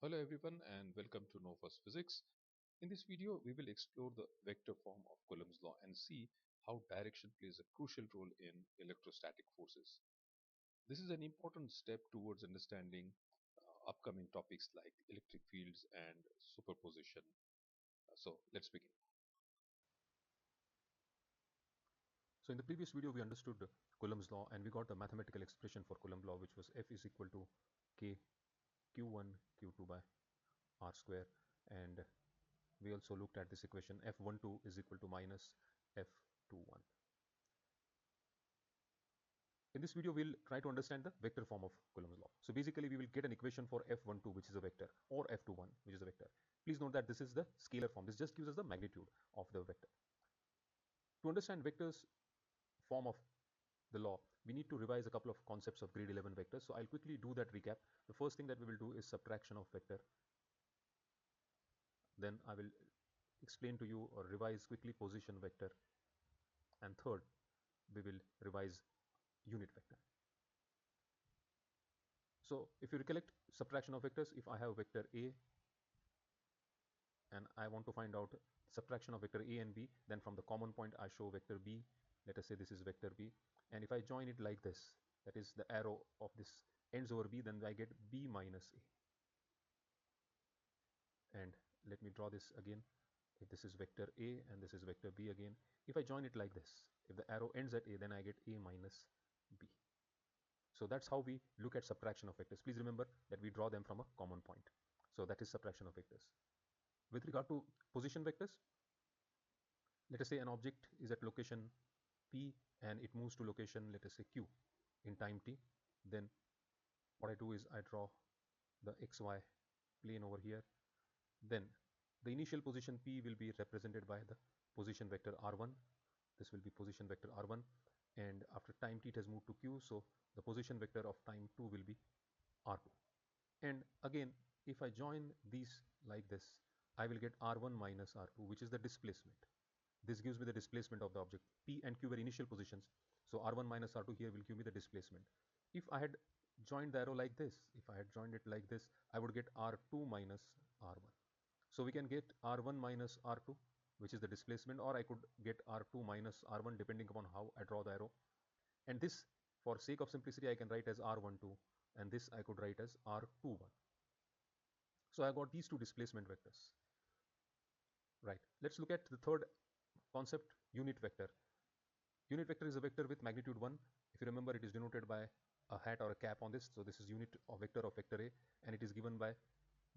Hello everyone and welcome to Know First Physics. In this video, we will explore the vector form of Coulomb's law and see how direction plays a crucial role in electrostatic forces. This is an important step towards understanding upcoming topics like electric fields and superposition. So let's begin. So in the previous video, we understood Coulomb's law and we got the mathematical expression for Coulomb law, which was F is equal to K Q1 Q2 by R square. And we also looked at this equation F12 is equal to minus F21. In this video, we'll try to understand the vector form of Coulomb's law. So basically, we will get an equation for F12, which is a vector, or F21, which is a vector. Please note that this is the scalar form. This just gives us the magnitude of the vector. To understand vectors form of the law, we need to revise a couple of concepts of grade 11 vectors. So I'll quickly do that recap. The first thing that we will do is subtraction of vector. Then I will explain to you or revise quickly position vector. And third, we will revise unit vector. So if you recollect subtraction of vectors, if I have vector A and I want to find out subtraction of vector A and B, then from the common point I show vector B. Let us say this is vector B, and if I join it like this, that is the arrow of this ends over B, then I get B minus A. And let me draw this again. If this is vector A and this is vector B again, if I join it like this, if the arrow ends at A, then I get A minus B. So that's how we look at subtraction of vectors. Please remember that we draw them from a common point. So that is subtraction of vectors. With regard to position vectors, let us say an object is at location P and it moves to location, let us say Q in time t. Then what I do is I draw the xy plane over here. Then the initial position P will be represented by the position vector r1. This will be position vector r1, and after time t it has moved to Q, so the position vector of time 2 will be r2. And again, if I join these like this, I will get r1 minus r2, which is the displacement. This gives me the displacement of the object. P and Q were initial positions, so r1 minus r2 here will give me the displacement. If I had joined the arrow like this, if I had joined it like this, I would get r2 minus r1. So we can get r1 minus r2, which is the displacement, or I could get r2 minus r1 depending upon how I draw the arrow. And this, for sake of simplicity, I can write as r12, and this I could write as r21. So I got these two displacement vectors. Right. Let's look at the third concept, unit vector. Unit vector is a vector with magnitude 1. If you remember, it is denoted by a hat or a cap on this. So this is unit of vector A, and it is given by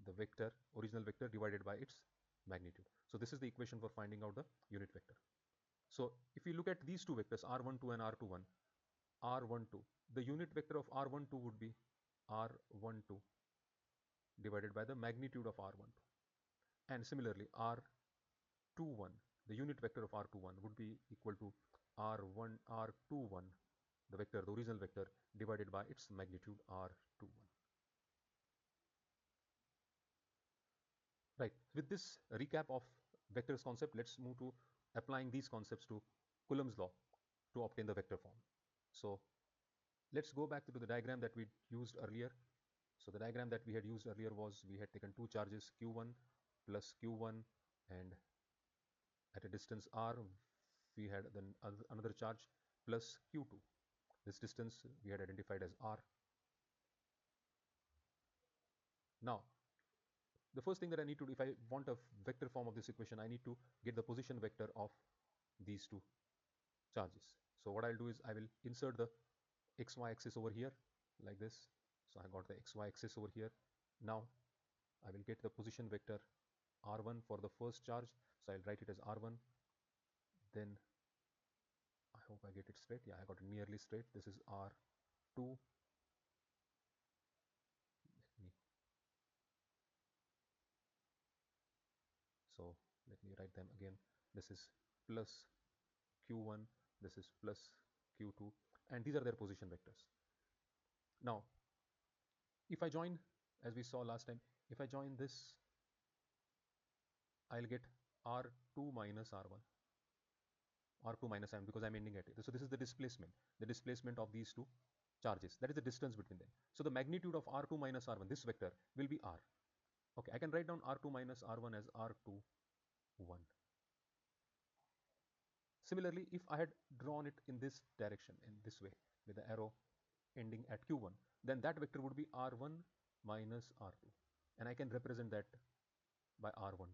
the vector, original vector, divided by its magnitude. So this is the equation for finding out the unit vector. So if we look at these two vectors, r12 and r12, the unit vector of r12 would be r12 divided by the magnitude of r12. And similarly, r21, the unit vector of r21 would be equal to r21, the vector, the original vector, divided by its magnitude r21. Right. With this recap of vectors concept, let's move to applying these concepts to Coulomb's law to obtain the vector form. So let's go back to the diagram that we used earlier. So the diagram that we had used earlier was we had taken two charges q1 plus q1, and at a distance r we had then another charge plus q2. This distance we had identified as r. Now the first thing that I need to do, if I want a vector form of this equation, I need to get the position vector of these two charges. So what I'll do is I will insert the xy axis over here like this. So I got the xy axis over here. Now I will get the position vector r1 for the first charge. So I'll write it as r1. Then I hope I get it straight. Yeah, I got it nearly straight. This is r2. So let me write them again. This is plus q1, this is plus q2, and these are their position vectors. Now if I join, as we saw last time, if I join this, I'll get r2 minus r1, r2 minus r1, because I'm ending at it. So this is the displacement of these two charges. That is the distance between them. So the magnitude of r2 minus r1, this vector, will be r. Okay, I can write down R2 minus R1 as R2, 1. Similarly, if I had drawn it in this direction, in this way, with the arrow ending at Q1, then that vector would be R1 minus R2. And I can represent that by R12.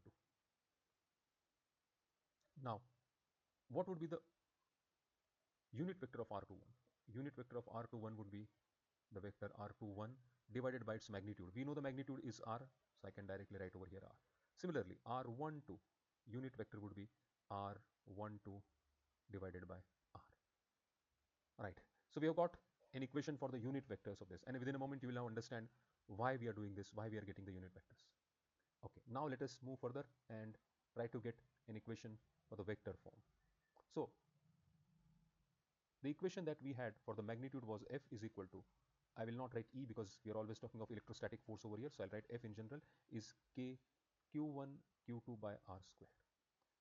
Now, what would be the unit vector of R21? Unit vector of R21 would be the vector R21 divided by its magnitude. We know the magnitude is R, so I can directly write over here R. Similarly, R12 unit vector would be R12 divided by R. Right. So we have got an equation for the unit vectors of this, and within a moment you will now understand why we are doing this, why we are getting the unit vectors. Okay, now let us move further and try to get an equation for the vector form. So the equation that we had for the magnitude was F is equal to, I will not write E because we are always talking of electrostatic force over here, so I'll write F in general is K Q1 Q2 by R squared.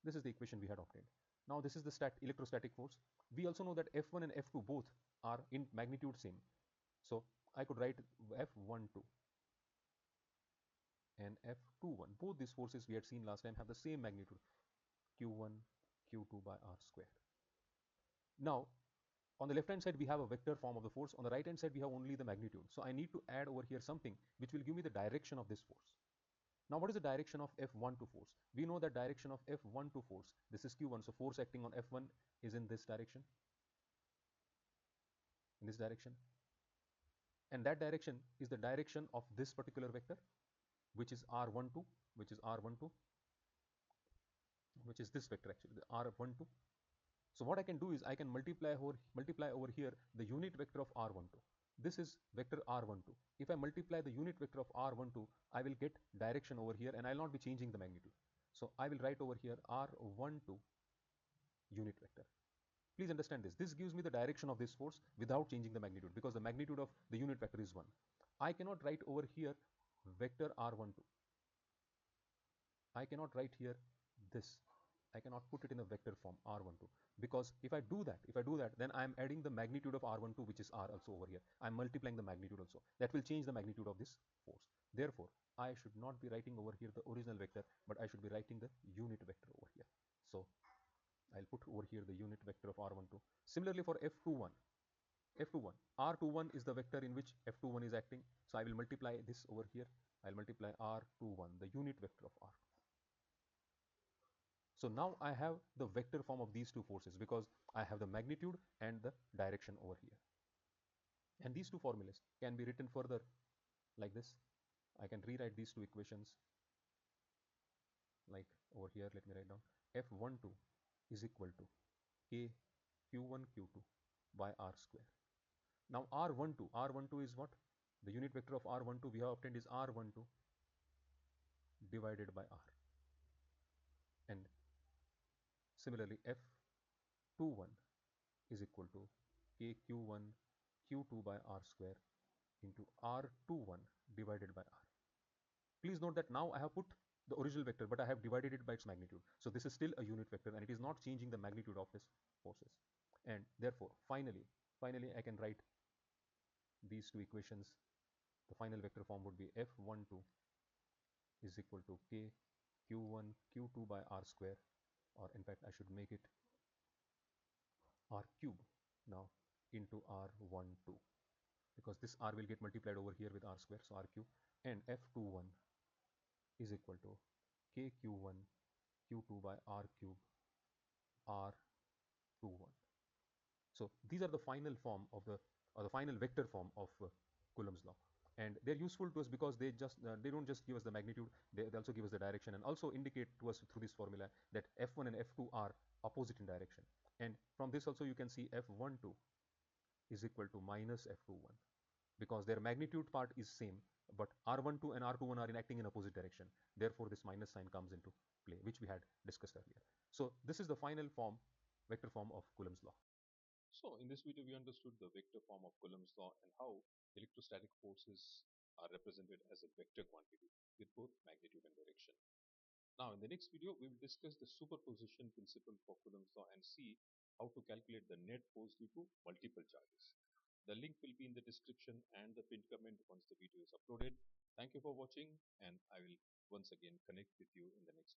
This is the equation we had obtained. Now this is the electrostatic force. We also know that F1 and F2 both are in magnitude same. So I could write F12 and F21. Both these forces we had seen last time have the same magnitude, Q1 Q2 by R squared. Now on the left hand side we have a vector form of the force, on the right hand side we have only the magnitude. So I need to add over here something which will give me the direction of this force. Now what is the direction of F12 force? We know that direction of F12 force, this is Q1, so force acting on F1 is in this direction, and that direction is the direction of this particular vector, which is R12, which is this vector actually, the R12. So what I can do is I can multiply over here the unit vector of R12. This is vector R12. If I multiply the unit vector of R12, I will get direction over here and I will not be changing the magnitude. So I will write over here R12 unit vector. Please understand this. This gives me the direction of this force without changing the magnitude, because the magnitude of the unit vector is 1. I cannot write over here vector R12. I cannot write here this. I cannot put it in a vector form R12, because if I do that, then I am adding the magnitude of R12, which is R also over here. I am multiplying the magnitude also. That will change the magnitude of this force. Therefore, I should not be writing over here the original vector, but I should be writing the unit vector over here. So I'll put over here the unit vector of R12. Similarly for F21, R21 is the vector in which F21 is acting. So I will multiply this over here. I'll multiply R21, the unit vector of R. So now I have the vector form of these two forces because I have the magnitude and the direction over here. And these two formulas can be written further like this. I can rewrite these two equations like over here. Let me write down F12 is equal to K Q1 Q2 by R square. Now R12 is what? The unit vector of R12 we have obtained is R12 divided by R. And similarly F21 is equal to KQ1 Q2 by R square into R21 divided by R. Please note that now I have put the original vector, but I have divided it by its magnitude. So this is still a unit vector and it is not changing the magnitude of its forces. And therefore, finally, I can write these two equations. The final vector form would be F12 is equal to K Q1 Q2 by R square, or in fact I should make it R cube now into R12, because this R will get multiplied over here with R square, so R cube, and F21 is equal to KQ1 Q2 by R cube R21. So these are the final form of the final vector form of Coulomb's law, and they're useful to us because they don't just give us the magnitude, they also give us the direction and also indicate to us through this formula that F1 and F2 are opposite in direction. And from this also you can see F12 is equal to minus F21, because their magnitude part is same, but R12 and R21 are acting in opposite direction. Therefore, this minus sign comes into play, which we had discussed earlier. So this is the final form, vector form of Coulomb's law. So in this video, we understood the vector form of Coulomb's law and how electrostatic forces are represented as a vector quantity with both magnitude and direction. Now in the next video, we will discuss the superposition principle for Coulomb's law and see how to calculate the net force due to multiple charges. The link will be in the description and the pinned comment once the video is uploaded. Thank you for watching, and I will once again connect with you in the next